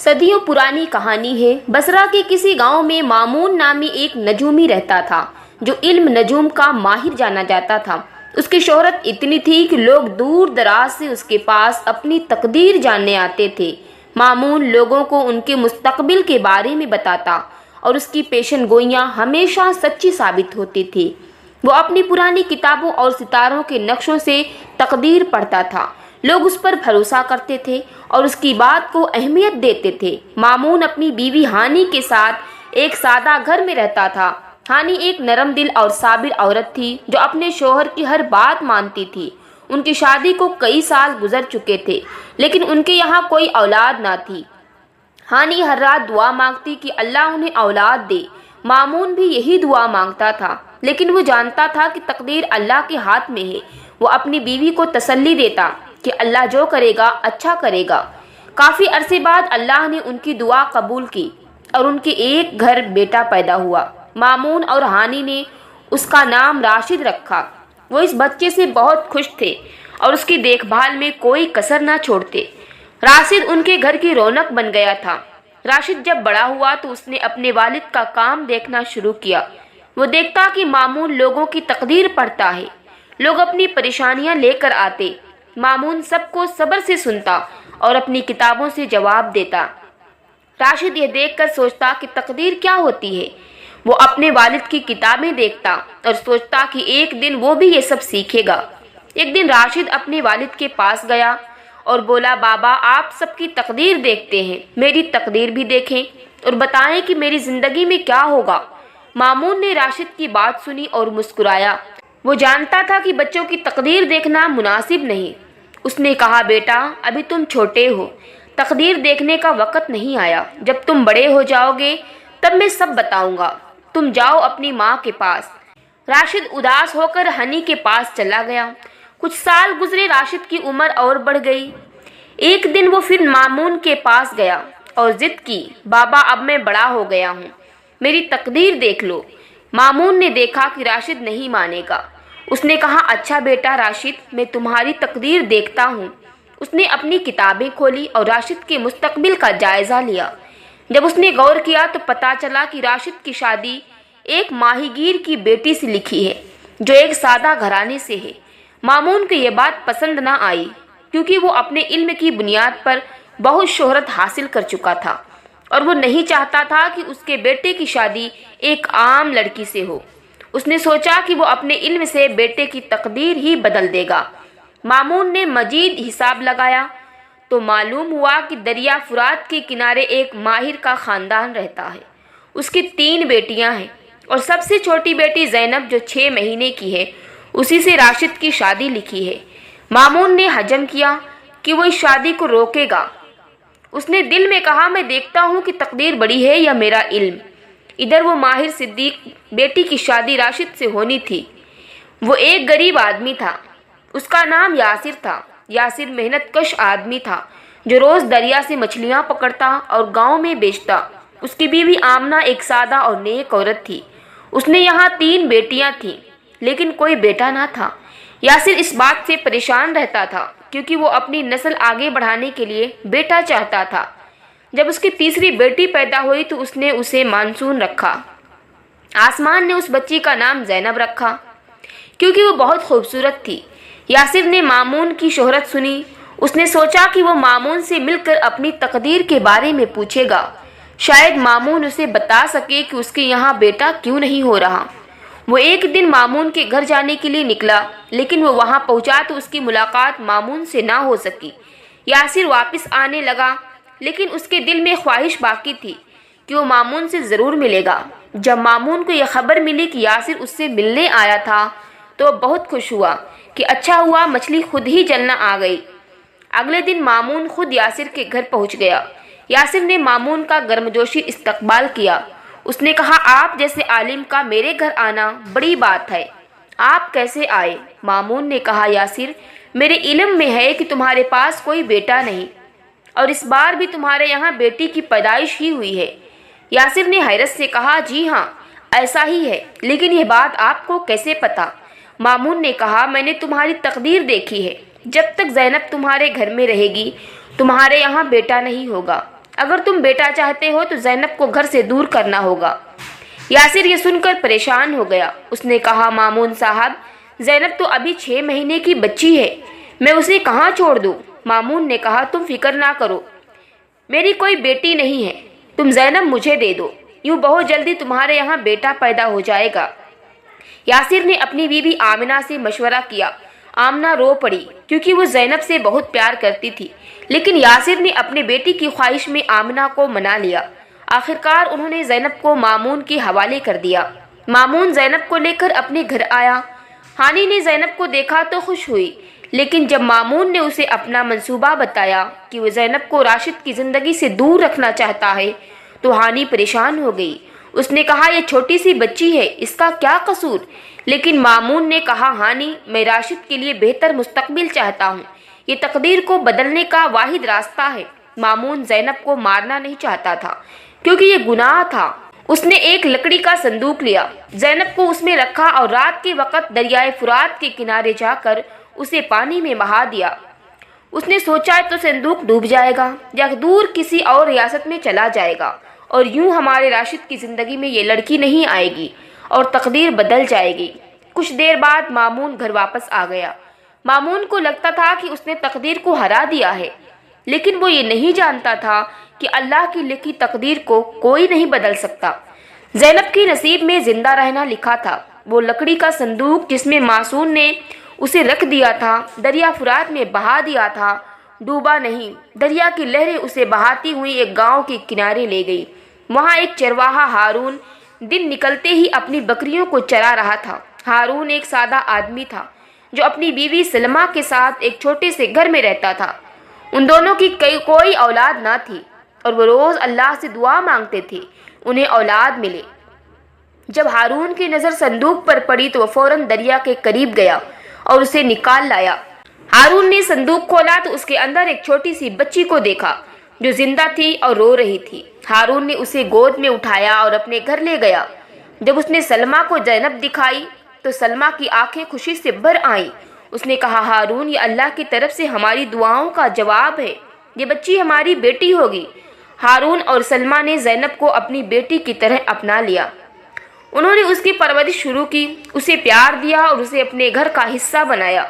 صدیوں پرانی کہانی ہے۔ بصرہ کے کسی گاؤں میں مامون نامی ایک نجومی رہتا تھا جو علم نجوم کا ماہر جانا جاتا تھا۔ اس کی شہرت اتنی تھی کہ لوگ دور دراز سے اس کے پاس اپنی تقدیر جاننے آتے تھے۔ مامون لوگوں کو ان کے مستقبل کے بارے میں بتاتا اور اس کی پیشن گوئیاں ہمیشہ سچی ثابت ہوتی تھی۔ وہ اپنی پرانی کتابوں اور ستاروں کے نقشوں سے تقدیر پڑھتا تھا۔ لوگ اس پر بھروسہ کرتے تھے اور اس کی بات کو اہمیت دیتے تھے۔ مامون اپنی بیوی ہانی کے ساتھ ایک سادہ گھر میں رہتا تھا۔ ہانی ایک نرم دل اور صابر عورت تھی جو اپنے شوہر کی ہر بات مانتی تھی۔ ان کی شادی کو کئی سال گزر چکے تھے لیکن ان کے یہاں کوئی اولاد نہ تھی۔ ہانی ہر رات دعا مانگتی کہ اللہ انہیں اولاد دے۔ مامون بھی یہی دعا مانگتا تھا لیکن وہ جانتا تھا کہ تقدیر اللہ کے ہاتھ میں ہے۔ وہ اپنی بیوی کو تسلی دیتا کہ اللہ جو کرے گا اچھا کرے گا۔ کافی عرصے بعد اللہ نے ان کی دعا قبول کی اور ان کے ایک گھر بیٹا پیدا ہوا۔ مامون اور ہانی نے اس کا نام راشد رکھا۔ وہ اس بچے سے بہت خوش تھے اور اس کی دیکھ بھال میں کوئی کسر نہ چھوڑتے۔ راشد ان کے گھر کی رونق بن گیا تھا۔ راشد جب بڑا ہوا تو اس نے اپنے والد کا کام دیکھنا شروع کیا۔ وہ دیکھتا کہ مامون لوگوں کی تقدیر پڑھتا ہے۔ لوگ اپنی پریشانیاں لے کر آتے۔ مامون سب کو صبر سے سنتا اور اپنی کتابوں سے جواب دیتا۔ راشد یہ دیکھ کر سوچتا کہ تقدیر کیا ہوتی ہے۔ وہ اپنے والد کی کتابیں دیکھتا اور سوچتا کہ ایک دن وہ بھی یہ سب سیکھے گا۔ ایک دن راشد اپنے والد کے پاس گیا اور بولا، بابا آپ سب کی تقدیر دیکھتے ہیں، میری تقدیر بھی دیکھیں اور بتائیں کہ میری زندگی میں کیا ہوگا۔ مامون نے راشد کی بات سنی اور مسکرایا۔ وہ جانتا تھا کہ بچوں کی تقدیر دیکھنا مناسب نہیں۔ اس نے کہا، بیٹا ابھی تم چھوٹے ہو، تقدیر دیکھنے کا وقت نہیں آیا۔ جب تم بڑے ہو جاؤ گے تب میں سب بتاؤں گا۔ تم جاؤ اپنی ماں کے پاس۔ راشد اداس ہو کر ہنی کے پاس چلا گیا۔ کچھ سال گزرے، راشد کی عمر اور بڑھ گئی۔ ایک دن وہ پھر مامون کے پاس گیا اور ضد کی، بابا اب میں بڑا ہو گیا ہوں، میری تقدیر دیکھ لو۔ مامون نے دیکھا کہ راشد نہیں مانے گا۔ اس نے کہا، اچھا بیٹا راشد، میں تمہاری تقدیر دیکھتا ہوں۔ اس نے اپنی کتابیں کھولی اور راشد کے مستقبل کا جائزہ لیا۔ جب اس نے غور کیا تو پتہ چلا کہ راشد کی شادی ایک ماہی گیر کی بیٹی سے لکھی ہے جو ایک سادہ گھرانے سے ہے۔ مامون کو یہ بات پسند نہ آئی کیونکہ وہ اپنے علم کی بنیاد پر بہت شہرت حاصل کر چکا تھا اور وہ نہیں چاہتا تھا کہ اس کے بیٹے کی شادی ایک عام لڑکی سے ہو۔ اس نے سوچا کہ وہ اپنے علم سے بیٹے کی تقدیر ہی بدل دے گا۔ مامون نے مزید حساب لگایا تو معلوم ہوا کہ دریا فرات کے کنارے ایک ماہر کا خاندان رہتا ہے۔ اس کی 3 بیٹیاں ہیں اور سب سے چھوٹی بیٹی زینب جو 6 مہینے کی ہے، اسی سے راشد کی شادی لکھی ہے۔ مامون نے حجم کیا کہ وہ اس شادی کو روکے گا۔ اس نے دل میں کہا، میں دیکھتا ہوں کہ تقدیر بڑی ہے یا میرا علم۔ ادھر وہ ماہر صدیق بیٹی کی شادی راشد سے ہونی تھی۔ وہ ایک غریب آدمی تھا، اس کا نام یاسر تھا۔ یاسر محنت کش آدمی تھا جو روز دریا سے مچھلیاں پکڑتا اور گاؤں میں بیچتا۔ اس کی بیوی آمنہ ایک سادہ اور نیک عورت تھی۔ اس نے یہاں 3 بیٹیاں تھیں لیکن کوئی بیٹا نہ تھا۔ یاسر اس بات سے پریشان رہتا تھا کیونکہ وہ اپنی نسل آگے بڑھانے کے لیے بیٹا چاہتا تھا۔ جب اس کی تیسری بیٹی پیدا ہوئی تو اس نے اسے مانسون رکھا۔ آسمان نے اس بچی کا نام زینب رکھا کیونکہ وہ بہت خوبصورت تھی۔ یاسر نے مامون کی شہرت سنی۔ اس نے سوچا کہ وہ مامون سے مل کر اپنی تقدیر کے بارے میں پوچھے گا، شاید مامون اسے بتا سکے کہ اس کے یہاں بیٹا کیوں نہیں ہو رہا۔ وہ ایک دن مامون کے گھر جانے کے لیے نکلا لیکن وہ وہاں پہنچا تو اس کی ملاقات مامون سے نہ ہو سکی۔ یاسر واپس آنے لگا لیکن اس کے دل میں خواہش باقی تھی کہ وہ مامون سے ضرور ملے گا۔ جب مامون کو یہ خبر ملی کہ یاسر اس سے ملنے آیا تھا تو وہ بہت خوش ہوا کہ اچھا ہوا مچھلی خود ہی جلنا آ گئی۔ اگلے دن مامون خود یاسر کے گھر پہنچ گیا۔ یاسر نے مامون کا گرمجوشی استقبال کیا۔ اس نے کہا، آپ جیسے عالم کا میرے گھر آنا بڑی بات ہے، آپ کیسے آئے؟ مامون نے کہا، یاسر میرے علم میں ہے کہ تمہارے پاس کوئی بیٹا نہیں اور اس بار بھی تمہارے یہاں بیٹی کی پیدائش ہی ہوئی ہے۔ یاسر نے حیرت سے کہا، جی ہاں ایسا ہی ہے، لیکن یہ بات آپ کو کیسے پتا؟ مامون نے کہا، میں نے تمہاری تقدیر دیکھی ہے، جب تک زینب تمہارے گھر میں رہے گی تمہارے یہاں بیٹا نہیں ہوگا۔ اگر تم بیٹا چاہتے ہو تو زینب کو گھر سے دور کرنا ہوگا۔ یاسر یہ سن کر پریشان ہو گیا۔ اس نے کہا مامون صاحب، زینب تو ابھی 6 مہینے کی بچی ہے، میں اسے کہاں چھوڑ دوں؟ مامون نے کہا تم فکر نہ کرو، میری کوئی بیٹی نہیں ہے، تم زینب مجھے دے دو، یوں بہت جلدی تمہارے یہاں بیٹا پیدا ہو جائے گا۔ یاسر نے اپنی بیوی آمنہ سے مشورہ کیا۔ آمنہ رو پڑی کیونکہ وہ زینب سے بہت پیار کرتی تھی، لیکن یاسر نے اپنے بیٹی کی خواہش میں آمنہ کو منا لیا۔ آخرکار انہوں نے زینب کو مامون کے حوالے کر دیا۔ مامون زینب کو لے کر اپنے گھر آیا۔ ہانی نے زینب کو دیکھا تو خوش ہوئی، لیکن جب مامون نے اسے اپنا منصوبہ بتایا کہ وہ زینب کو راشد کی زندگی سے دور رکھنا چاہتا ہے تو ہانی پریشان ہو گئی۔ اس نے کہا یہ چھوٹی سی بچی ہے، اس کا کیا قصور؟ لیکن مامون نے کہا ہانی، میں راشد کے لیے بہتر مستقبل چاہتا ہوں، یہ تقدیر کو بدلنے کا واحد راستہ ہے۔ مامون زینب کو مارنا نہیں چاہتا تھا کیونکہ یہ گناہ تھا۔ اس نے ایک لکڑی کا صندوق لیا، زینب کو اس میں رکھا اور رات کے وقت دریائے فرات کے کنارے جا کر اسے پانی میں بہا دیا۔ اس نے سوچا تو صندوق ڈوب جائے گا یا دور کسی اور ریاست میں چلا جائے گا، اور یوں ہمارے راشد کی زندگی میں یہ لڑکی نہیں آئے گی اور تقدیر بدل جائے گی۔ کچھ دیر بعد مامون گھر واپس آ گیا۔ مامون کو لگتا تھا کہ اس نے تقدیر کو ہرا دیا ہے، لیکن وہ یہ نہیں جانتا تھا کہ اللہ کی لکھی تقدیر کو کوئی نہیں بدل سکتا۔ زینب کی نصیب میں زندہ رہنا لکھا تھا۔ وہ لکڑی کا صندوق جس میں معصوم نے اسے رکھ دیا تھا، دریا فرات میں بہا دیا تھا، ڈوبا نہیں۔ دریا کی لہریں اسے بہاتی ہوئی ایک گاؤں کے کنارے لے گئی۔ وہاں ایک چرواہا ہارون دن نکلتے ہی اپنی بکریوں کو چرا رہا تھا۔ ہارون ایک سادہ آدمی تھا جو اپنی بیوی سلمہ کے ساتھ ایک چھوٹے سے گھر میں رہتا تھا۔ ان دونوں کی کوئی اولاد نہ تھی اور وہ روز اللہ سے دعا مانگتے تھے انہیں اولاد ملے۔ جب ہارون کی نظر صندوق پر پڑی تو وہ فوراً دریا کے قریب گیا اور اسے نکال لایا۔ ہارون نے صندوق کھولا تو اس کے اندر ایک چھوٹی سی بچی کو دیکھا جو زندہ تھی اور رو رہی تھی۔ ہارون نے اسے گود میں اٹھایا اور اپنے گھر لے گیا۔ جب اس نے سلمہ کو زینب دکھائی تو سلمہ کی آنکھیں خوشی سے بھر آئیں۔ اس نے کہا ہارون، یہ اللہ کی طرف سے ہماری دعاؤں کا جواب ہے، یہ بچی ہماری بیٹی ہوگی۔ ہارون اور سلمہ نے زینب کو اپنی بیٹی کی طرح اپنا لیا۔ انہوں نے اس کی پرورش شروع کی، اسے پیار دیا اور اسے اپنے گھر کا حصہ بنایا۔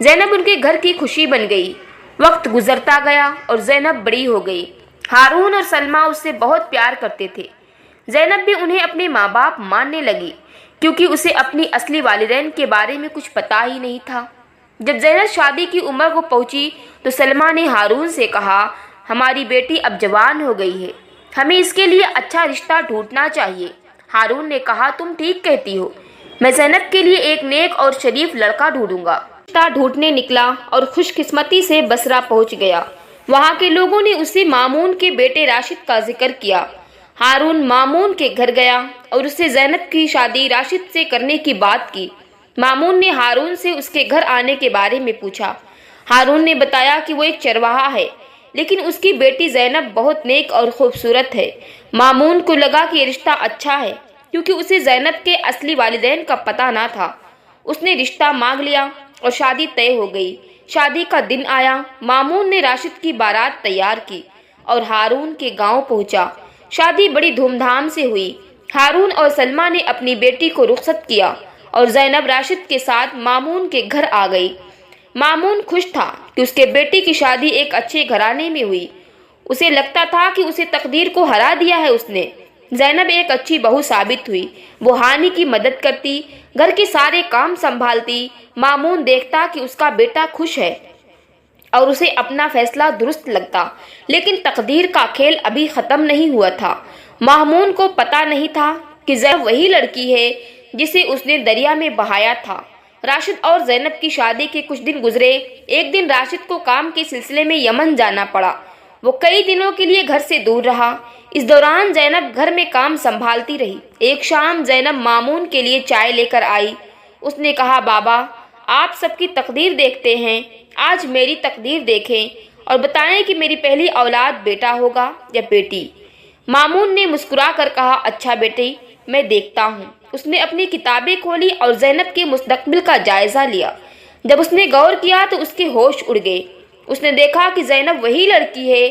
زینب ان کے گھر کی خوشی بن گئی۔ وقت گزرتا گیا اور زینب بڑی ہو گئی۔ ہارون اور سلمہ اس سے بہت پیار کرتے تھے۔ زینب بھی انہیں اپنے ماں باپ ماننے لگی کیونکہ اسے اپنی اصلی والدین کے بارے میں کچھ پتہ ہی نہیں تھا۔ جب زینب شادی کی عمر کو پہنچی تو سلمہ نے ہارون سے کہا ہماری بیٹی اب جوان ہو گئی ہے، ہمیں اس کے لیے اچھا رشتہ ڈھونڈنا چاہیے۔ ہارون نے کہا تم ٹھیک کہتی ہو، میں زینب کے لیے ایک نیک اور شریف لڑکا ڈھونڈوں گا۔ رشتہ ڈھونڈنے نکلا اور خوش قسمتی سے بصرہ پہنچ گیا۔ وہاں کے لوگوں نے اسے مامون کے بیٹے راشد کا ذکر کیا۔ ہارون مامون کے گھر گیا اور اسے زینب کی شادی راشد سے کرنے کی بات کی۔ مامون نے ہارون سے اس کے گھر آنے کے بارے میں پوچھا۔ ہارون نے بتایا کہ وہ ایک چرواہا ہے، لیکن اس کی بیٹی زینب بہت نیک اور خوبصورت ہے۔ مامون کو لگا کہ یہ رشتہ اچھا ہے کیونکہ اسے زینب کے اصلی والدین کا پتہ نہ تھا۔ اس نے رشتہ مانگ لیا اور شادی طے ہو گئی۔ شادی کا دن آیا، مامون نے راشد کی بارات تیار کی اور ہارون کے گاؤں پہنچا۔ شادی بڑی دھوم دھام سے ہوئی۔ ہارون اور سلمہ نے اپنی بیٹی کو رخصت کیا اور زینب راشد کے ساتھ مامون کے گھر آ گئی۔ مامون خوش تھا کہ اس کے بیٹی کی شادی ایک اچھے گھرانے میں ہوئی۔ اسے لگتا تھا کہ اسے تقدیر کو ہرا دیا ہے اس نے۔ زینب ایک اچھی بہو ثابت ہوئی۔ وہ ہانی کی مدد کرتی، گھر کے سارے کام سنبھالتی۔ مامون دیکھتا کہ اس کا بیٹا خوش ہے اور اسے اپنا فیصلہ درست لگتا، لیکن تقدیر کا کھیل ابھی ختم نہیں ہوا تھا۔ مامون کو پتہ نہیں تھا کہ زینب وہی لڑکی ہے جسے اس نے دریا میں بہایا تھا۔ راشد اور زینب کی شادی کے کچھ دن گزرے۔ ایک دن راشد کو کام کے سلسلے میں یمن جانا پڑا۔ وہ کئی دنوں کے لیے گھر سے دور رہا۔ اس دوران زینب گھر میں کام سنبھالتی رہی۔ ایک شام زینب مامون کے لیے چائے لے کر آئی۔ اس نے کہا بابا، آپ سب کی تقدیر دیکھتے ہیں، آج میری تقدیر دیکھیں اور بتائیں کہ میری پہلی اولاد بیٹا ہوگا یا بیٹی۔ مامون نے مسکرا کر کہا اچھا بیٹی، میں دیکھتا ہوں۔ اس نے اپنی کتابیں کھولی اور زینب کے مستقبل کا جائزہ لیا۔ جب اس نے غور کیا تو اس کے ہوش اڑ گئے۔ اس نے دیکھا کہ زینب وہی لڑکی ہے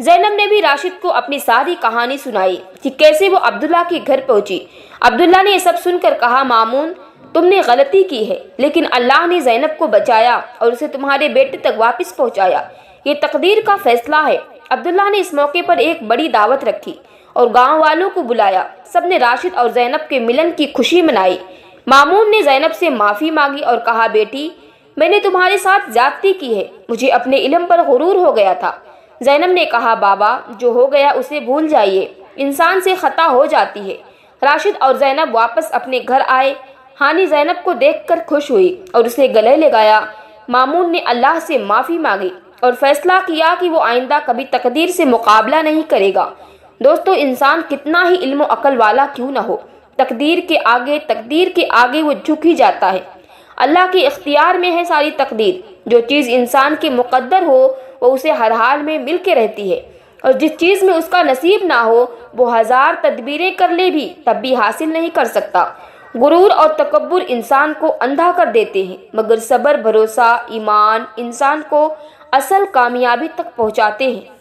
زینب نے بھی راشد کو اپنی ساری کہانی سنائی کہ کیسے وہ عبداللہ کے گھر پہنچی۔ عبداللہ نے یہ سب سن کر کہا، مامون تم نے غلطی کی ہے، لیکن اللہ نے زینب کو بچایا اور اسے تمہارے بیٹے تک واپس پہنچایا، یہ تقدیر کا فیصلہ ہے۔ عبداللہ نے اس موقع پر ایک بڑی دعوت رکھی اور گاؤں والوں کو بلایا، سب نے راشد اور زینب کے ملن کی خوشی منائی۔ مامون نے زینب سے معافی مانگی اور کہا، بیٹی میں نے تمہارے ساتھ زیادتی کی ہے، مجھے اپنے علم پر غرور ہو گیا تھا۔ زینب نے کہا، بابا جو ہو گیا اسے بھول جائیے، انسان سے خطا ہو جاتی ہے۔ راشد اور زینب واپس اپنے گھر آئے۔ ہانی زینب کو دیکھ کر خوش ہوئی اور اسے گلے لگایا۔ مامون نے اللہ سے معافی مانگی اور فیصلہ کیا کہ وہ آئندہ کبھی تقدیر سے مقابلہ نہیں کرے گا۔ دوستو، انسان کتنا ہی علم و عقل والا کیوں نہ ہو، تقدیر کے آگے وہ جھک ہی جاتا ہے۔ اللہ کے اختیار میں ہے ساری تقدیر، جو چیز انسان کے مقدر ہو وہ اسے ہر حال میں مل کے رہتی ہے، اور جس چیز میں اس کا نصیب نہ ہو وہ ہزار تدبیریں کر لے بھی تب بھی حاصل نہیں کر سکتا۔ غرور اور تکبر انسان کو اندھا کر دیتے ہیں، مگر صبر، بھروسہ، ایمان انسان کو اصل کامیابی تک پہنچاتے ہیں۔